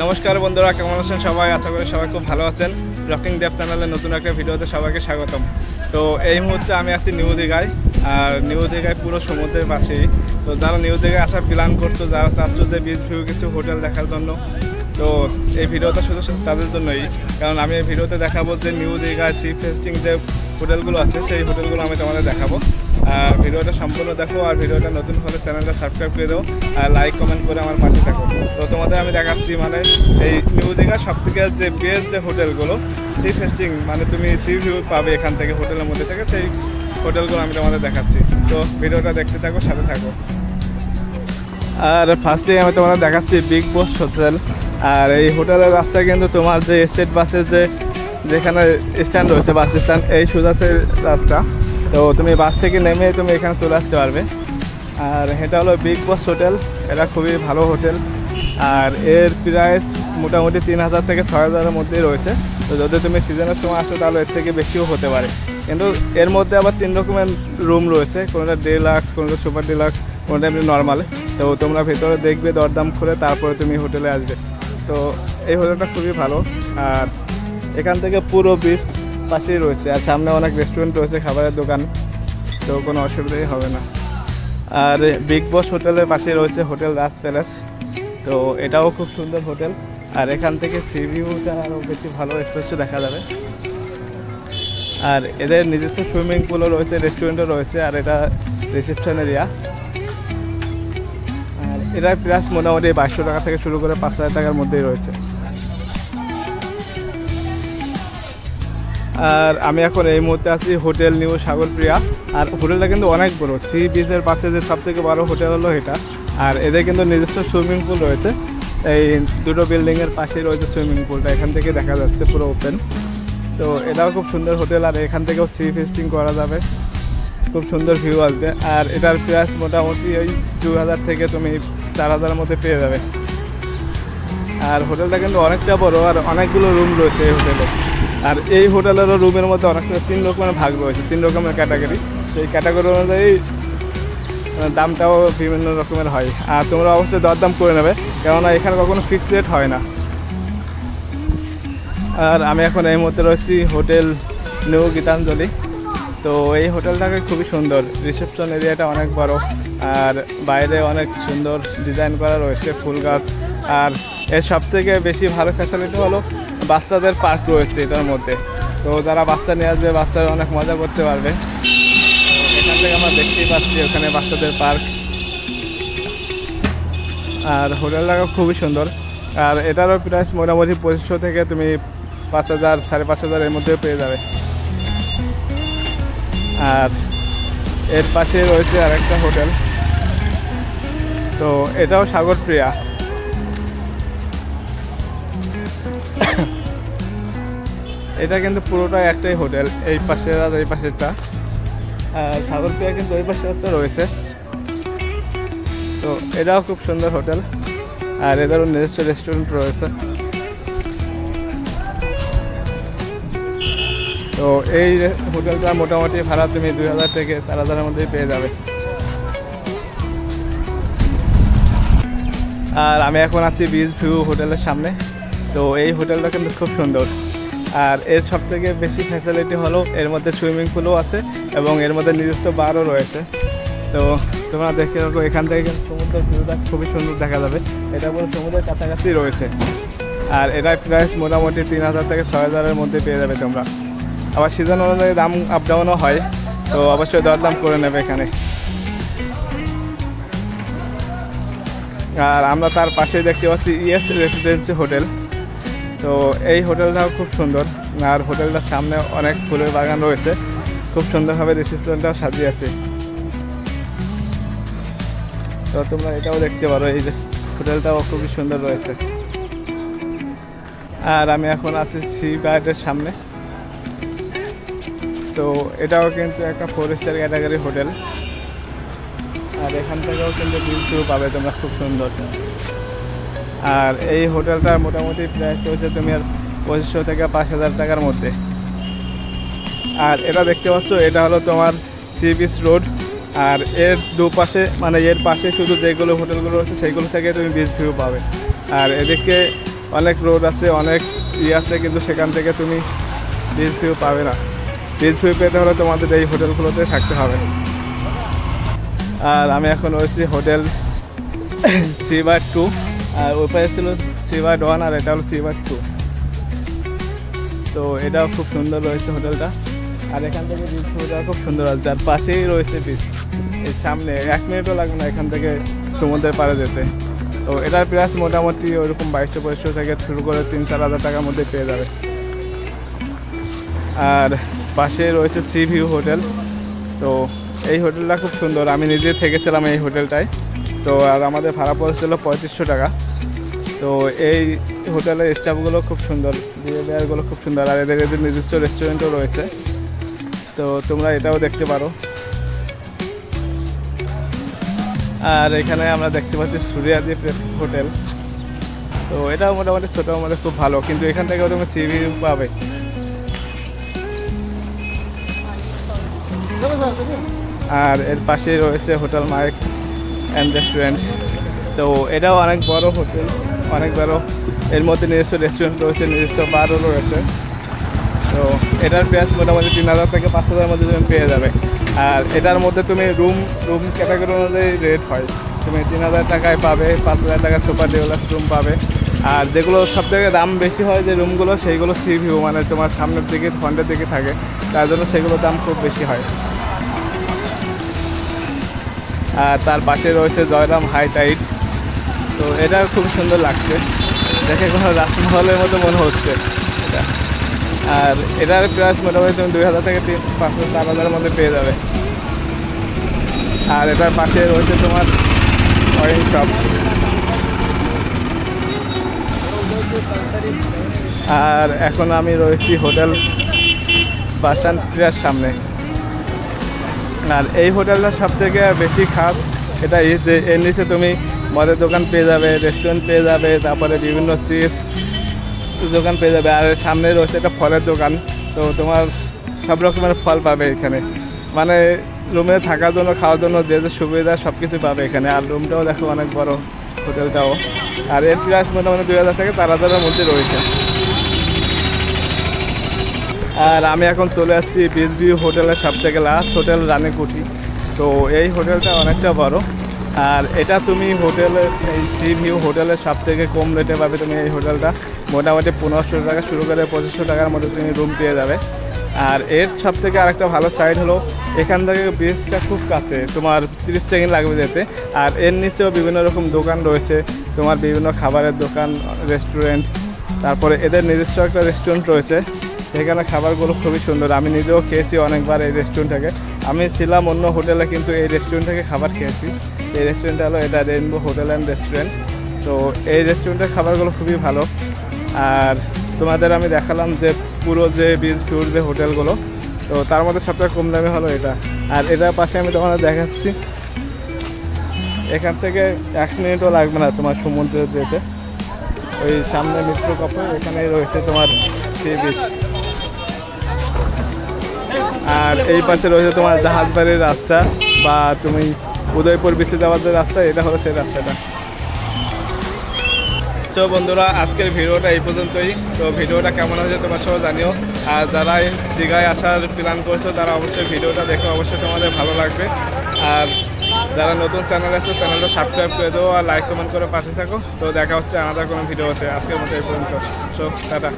নমস্কার বন্ধুরা, কেমন আছেন সবাই? আশা করি সবাই খুব ভালো আছেন। রকিং দেব চ্যানেলের নতুন একটা ভিডিওতে সবাইকে স্বাগতম। তো এই মুহূর্তে আমি আছি নিউ দীঘায়, আর নিউ দীঘায় পুরো সমুদ্রের পাশেই। তো যারা নিউ দীঘায় আসার প্ল্যান করছো, যারা চাচ্ছ যে বিচ ভিউ কিছু হোটেল দেখার জন্য, তো এই ভিডিওটা শুধু তাদের জন্যই। কারণ আমি এই ভিডিওতে দেখাবো যে নিউ দীঘায় সি ফেস্টিং যে হোটেলগুলো আছে সেই হোটেলগুলো আমি তোমাদের দেখাবো। আর ভিডিওটা সম্পূর্ণ দেখো, আর ভিডিওটা নতুন হলে চ্যানেলটা সাবস্ক্রাইব করে দেবো, আর লাইক কমেন্ট করে আমার পাশে থাকো। তো তোমাদের আমি দেখাচ্ছি মানে এই নিউ দীঘার সবথেকে যে বেস্ট যে হোটেলগুলো সি ফেস্টিং, মানে তুমি সি ভিউ পাবে এখান থেকে হোটেলের মধ্যে থেকে, সেই হোটেলগুলো আমি তোমাদের দেখাচ্ছি। তো ভিডিওটা দেখতে থাকো, সাথে থাকো। আর ফার্স্টেই আমি তোমাদের দেখাচ্ছি বিগ বস হোটেল। আর এই হোটেলের রাস্তায় কিন্তু তোমার যে স্টেট বাসের যেখানে স্ট্যান্ড রয়েছে, বাস স্ট্যান্ড, এই সুজাসের রাস্তা। তো তুমি বাস থেকে নেমে তুমি এখানে চলে আসতে পারবে। আর এটা হলো বিগ বস হোটেল, এটা খুবই ভালো হোটেল। আর এর প্রাইস মোটামুটি 3000 থেকে 6000-এর মধ্যেই রয়েছে। তো যদি তুমি সিজনের সময় আসো তাহলে এর থেকে বেশিও হতে পারে। কিন্তু এর মধ্যে আবার 3 রকমের রুম রয়েছে, কোনোটা ডিলাক্স, কোনোটা সুপার ডিলাক্স, কোনোটা এমনি নর্মাল। তো তোমরা ভেতরে দেখবে, দরদাম করে তারপরে তুমি হোটেলে আসবে। তো এই হোটেলটা খুবই ভালো। আর এখান থেকে পুরো বিচ পাশেই রয়েছে, আর সামনে অনেক রেস্টুরেন্ট রয়েছে, খাবারের দোকান, তো কোনো অসুবিধাই হবে না। আর বিগ বস হোটেলের পাশে রয়েছে হোটেল রাজ প্যালেস। তো এটাও খুব সুন্দর হোটেল। আর এখান থেকে সি ভিউটা আরও বেশি ভালো স্পষ্ট দেখা যাবে। আর এদের নিজস্ব সুইমিং পুলও রয়েছে, রেস্টুরেন্টও রয়েছে, আর এটা রিসেপশন এরিয়া। আর এটার প্রাইস মোটামুটি 2200 টাকা থেকে শুরু করে 5000 টাকার মধ্যেই রয়েছে। আর আমি এখন এই মুহূর্তে আছি হোটেল নিউ সাগরপ্রিয়া। আর হোটেলটা কিন্তু অনেক বড়, সি বিচের পাশে যে সবথেকে বড় হোটেল হলো এটা। আর এদের কিন্তু নিজস্ব সুইমিং পুল রয়েছে, এই দুটো বিল্ডিংয়ের পাশেই রয়েছে সুইমিং পুলটা, এখান থেকে দেখা যাচ্ছে পুরো ওপেন। তো এটাও খুব সুন্দর হোটেল, আর এখান থেকেও সি ফেস্টিং করা যাবে, খুব সুন্দর ভিউ আসবে। আর এটার প্রাইস মোটামুটি ওই 2000 থেকে তুমি 4000-এর মধ্যে পেয়ে যাবে। আর হোটেলটা কিন্তু অনেকটা বড়, আর অনেকগুলো রুম রয়েছে এই হোটেলে। আর এই হোটেলেরও রুমের মধ্যে অনেকটা 3 রকমের ভাগ রয়েছে, 3 রকমের ক্যাটাগরি। সেই ক্যাটাগরি অনুযায়ী দামটাও বিভিন্ন রকমের হয়। আর তোমরা অবশ্যই দরদাম করে নেবে, কেননা এখানে কখনো ফিক্সড রেট হয় না। আর আমি এখন এই মুহূর্তে রয়েছি হোটেল নিউ গীতাঞ্জলি। তো এই হোটেলটাকে খুবই সুন্দর, রিসেপশন এরিয়াটা অনেক বড়, আর বাইরে অনেক সুন্দর ডিজাইন করা রয়েছে, ফুল গাছ। আর এর সবথেকে বেশি ভালো ফ্যাসিলিটি হলো বাচ্চাদের পার্ক রয়েছে এটার মধ্যে। তো যারা বাচ্চা নিয়ে আসবে, বাচ্চারা অনেক মজা করতে পারবে। এখান থেকে আমরা দেখতেই পাচ্ছি ওখানে বাচ্চাদের পার্ক। আর হোটেলটা খুবই সুন্দর। আর এটারও প্রাইস মোটামুটি 2500 থেকে তুমি 5000, 5500 এর মধ্যেও পেয়ে যাবে। আর এর পাশে রয়েছে আরেকটা হোটেল, তো এটাও সাগরপ্রিয়া। এটা কিন্তু পুরোটাই একটাই হোটেল, এই পাশের আর এই পাশেরটা। আর সাগরপ্রিয়া কিন্তু ওই পাশে একটা রয়েছে। তো এটাও খুব সুন্দর হোটেল, আর এদেরও নিজস্ব রেস্টুরেন্ট রয়েছে। তো এই হোটেলটা মোটামুটি ভাড়া তুমি 2000 থেকে 4000-এর মধ্যেই পেয়ে যাবে। আর আমি এখন আছি বিচ ভিউ হোটেলের সামনে। তো এই হোটেলটা কিন্তু খুব সুন্দর। আর এর সবথেকে বেশি ফ্যাসিলিটি হলো এর মধ্যে সুইমিং পুলও আছে, এবং এর মধ্যে নিজস্ব বারও রয়েছে। তো তোমরা দেখে রাখো, এখান থেকে কিন্তু সমুদ্রের ভিউটা খুবই সুন্দর দেখা যাবে। এটা পুরো সমুদ্রের কাছাকাছি রয়েছে। আর এটার প্রাইস মোটামুটি 3000 থেকে 6000-এর মধ্যে পেয়ে যাবে তোমরা। আবার সিজন অনুযায়ী দাম আপ ডাউনও হয়, তো অবশ্যই দরদাম করে নেবে এখানে। আর আমরা তার পাশেই দেখতে পাচ্ছি ইএস রেসিডেন্সি হোটেল। তো এই হোটেলটাও খুব সুন্দর। আর হোটেলটার সামনে অনেক ফুলের বাগান রয়েছে, খুব সুন্দরভাবে রিসেপশনটাও সাজিয়ে আছে। তো তোমরা এটাও দেখতে পারো, এই যে হোটেলটাও খুবই সুন্দর রয়েছে। আর আমি এখন আছি সি গার্ডের সামনে। তো এটাও কিন্তু একটা 4 স্টার ক্যাটাগরি হোটেল। আর এখান থেকেও কিন্তু ভিউ পাবে তোমরা খুব সুন্দর। আর এই হোটেলটার মোটামুটি প্রাইস হচ্ছে তুমি আর 2500 থেকে 5000 টাকার মধ্যে। আর এটা দেখতে পাচ্ছ, এটা হলো তোমার সি বিচ রোড। আর এর দুপাশে মানে এর পাশে শুধু যেগুলো হোটেলগুলো রয়েছে সেইগুলো থেকে তুমি বিচ ভিউ পাবে। আর এদিকে অনেক রোড আছে, অনেক আছে, কিন্তু সেখান থেকে তুমি বিচ ভিউ পাবে না। বিচ ভিউ পেতে হলে তোমাদের এই হোটেলগুলোতে থাকতে হবে। আর আমি এখন রয়েছি হোটেল 3/2, আর ওই পাশে ছিল 3/1, আর এটা হলো 3/2। তো এটাও খুব সুন্দর রয়েছে হোটেলটা। আর এখান থেকে বিচ ভিউটা খুব সুন্দর আছে, যার পাশেই রয়েছে বিচ। এর সামনে 1 মিনিটও লাগবে না এখান থেকে সমুদ্রের পাড়ে যেতে। তো এটার প্রাইস মোটামুটি ওইরকম 2200-2500 থেকে শুরু করে 3-4 হাজার টাকার মধ্যে পেয়ে যাবে। আর পাশে রয়েছে সি ভিউ হোটেল। তো এই হোটেলটা খুব সুন্দর, আমি নিজে থেকেছিলাম এই হোটেলটায়। তো আর আমাদের ভাড়া পড়েছিল 3500 টাকা। তো এই হোটেলের স্টাফগুলো খুব সুন্দর, বিহেভিয়ারগুলো খুব সুন্দর, আর এদের নিজস্ব রেস্টুরেন্টও রয়েছে। তো তোমরা এটাও দেখতে পারো। আর এখানে আমরা দেখতে পাচ্ছি সূর্যাদ্রি হোটেল। তো এটাও মোটামুটি ছোটো মধ্যে খুব ভালো, কিন্তু এখান থেকেও তুমি সি ভিউ পাবে। আর এর পাশে রয়েছে হোটেল মাইক অ্যান্ড রেস্টুরেন্ট। তো এটাও অনেক বড় হোটেল, অনেক বড়। এর মধ্যে নিজস্ব রেস্টুরেন্ট রয়েছে, নিজস্ব বারও রয়েছে। তো এটার প্রাইস মোটামুটি 3000 থেকে 5000 মধ্যে তুমি পেয়ে যাবে। আর এটার মধ্যে তুমি রুম ক্যাটাগরি অনুযায়ী রেট হয়। তুমি 3000 টাকায় পাবে, 5000 টাকার সুপার ডেভেলপ রুম পাবে। আর যেগুলো সব থেকে দাম বেশি হয় যে রুমগুলো, সেইগুলো সি ভিউ, মানে তোমার সামনের দিকে ফ্রন্টের দিকে থাকে, তার জন্য সেগুলোর দাম খুব বেশি হয়। আর তার পাশে রয়েছে জয়রাম হাই টাইড। তো এটা খুব সুন্দর লাগছে, দেখে কোনো রাজমহলের মতো মনে হচ্ছে এটা। আর এটার প্রাইস মোটামুটি তুমি 2000 থেকে 500-4000 মধ্যে পেয়ে যাবে। আর এটার পাশে রয়েছে তোমার ওয়াইন শপ। আর এখন আমি রয়েছি হোটেল বাসান ক্রিয়ার সামনে। আর এই হোটেলটা সব থেকে বেশি খাস এটা যে এর নিচে তুমি মদের দোকান পেয়ে যাবে, রেস্টুরেন্ট পেয়ে যাবে, তারপরে বিভিন্ন চিপস দোকান পেয়ে যাবে। আর সামনে রয়েছে একটা ফলের দোকান। তো তোমার সব রকমের ফল পাবে এখানে, মানে রুমে থাকার জন্য, খাওয়ার জন্য যে যে সুবিধা সব কিছু পাবে এখানে। আর রুমটাও দেখো অনেক বড় হোটেলটাও। আর এর প্রাইস মোটামুটি 2000 থেকে 4000-এর মধ্যে রয়েছে। আর আমি এখন চলে আসছি বিচ ভিউ হোটেলের সব থেকে লাস্ট হোটেল রানীকুঠি। তো এই হোটেলটা অনেকটা বড়। আর এটা তুমি হোটেলের এই সি ভিউ হোটেলের সব থেকে কম রেটে পাবে তুমি এই হোটেলটা। মোটামুটি 1500 টাকা শুরু করে 2500 টাকার মধ্যে তুমি রুম পেয়ে যাবে। আর এর সব থেকে আরেকটা ভালো সাইড হলো এখান থেকে বিচটা খুব কাছে, তোমার 30 সেকেন্ড লাগবে যেতে। আর এর নিচেও বিভিন্ন রকম দোকান রয়েছে, তোমার বিভিন্ন খাবারের দোকান, রেস্টুরেন্ট। তারপরে এদের নিজস্ব একটা রেস্টুরেন্ট রয়েছে, এখানে খাবারগুলো খুবই সুন্দর। আমি নিজেও খেয়েছি অনেকবার এই রেস্টুরেন্ট থেকে। আমি ছিলাম অন্য হোটেলে, কিন্তু এই রেস্টুরেন্ট থেকে খাবার খেয়েছি। এই রেস্টুরেন্টটা হলো এটা রেইনবো হোটেল অ্যান্ড রেস্টুরেন্ট। তো এই রেস্টুরেন্টের খাবারগুলো খুবই ভালো। আর তোমাদের আমি দেখালাম যে পুরো যে বিচ ট্যুর যে হোটেলগুলো, তো তার মধ্যে সবথেকে কম দামে হলো এটা। আর এটার পাশে আমি তোমাদের দেখাচ্ছি, এখান থেকে 1 মিনিটও লাগবে না তোমার সমুদ্রে যেতে। ওই সামনে মিত্র কাপড়, এখানেই রয়েছে তোমার সি বিচ। আর এই পাশে রয়েছে তোমার জাহাজবাড়ির রাস্তা, বা তুমি উদয়পুর বিচে যাওয়ার যে রাস্তা, এটা হলো সেই রাস্তাটা। তো বন্ধুরা, আজকের ভিডিওটা এই পর্যন্তই। তো ভিডিওটা কেমন হয়েছে তোমার সব জানিও। আর যারা দীঘায় আসার প্ল্যান করছো তারা অবশ্যই ভিডিওটা দেখো, অবশ্যই তোমাদের ভালো লাগবে। আর যারা নতুন চ্যানেল আছে চ্যানেলটা সাবস্ক্রাইব করে দেবো, আর লাইক কমেন্ট করে পাশে থাকো। তো দেখা হচ্ছে আমাদের কোনো ভিডিওতে। আজকের মতো এই পর্যন্ত। So tata.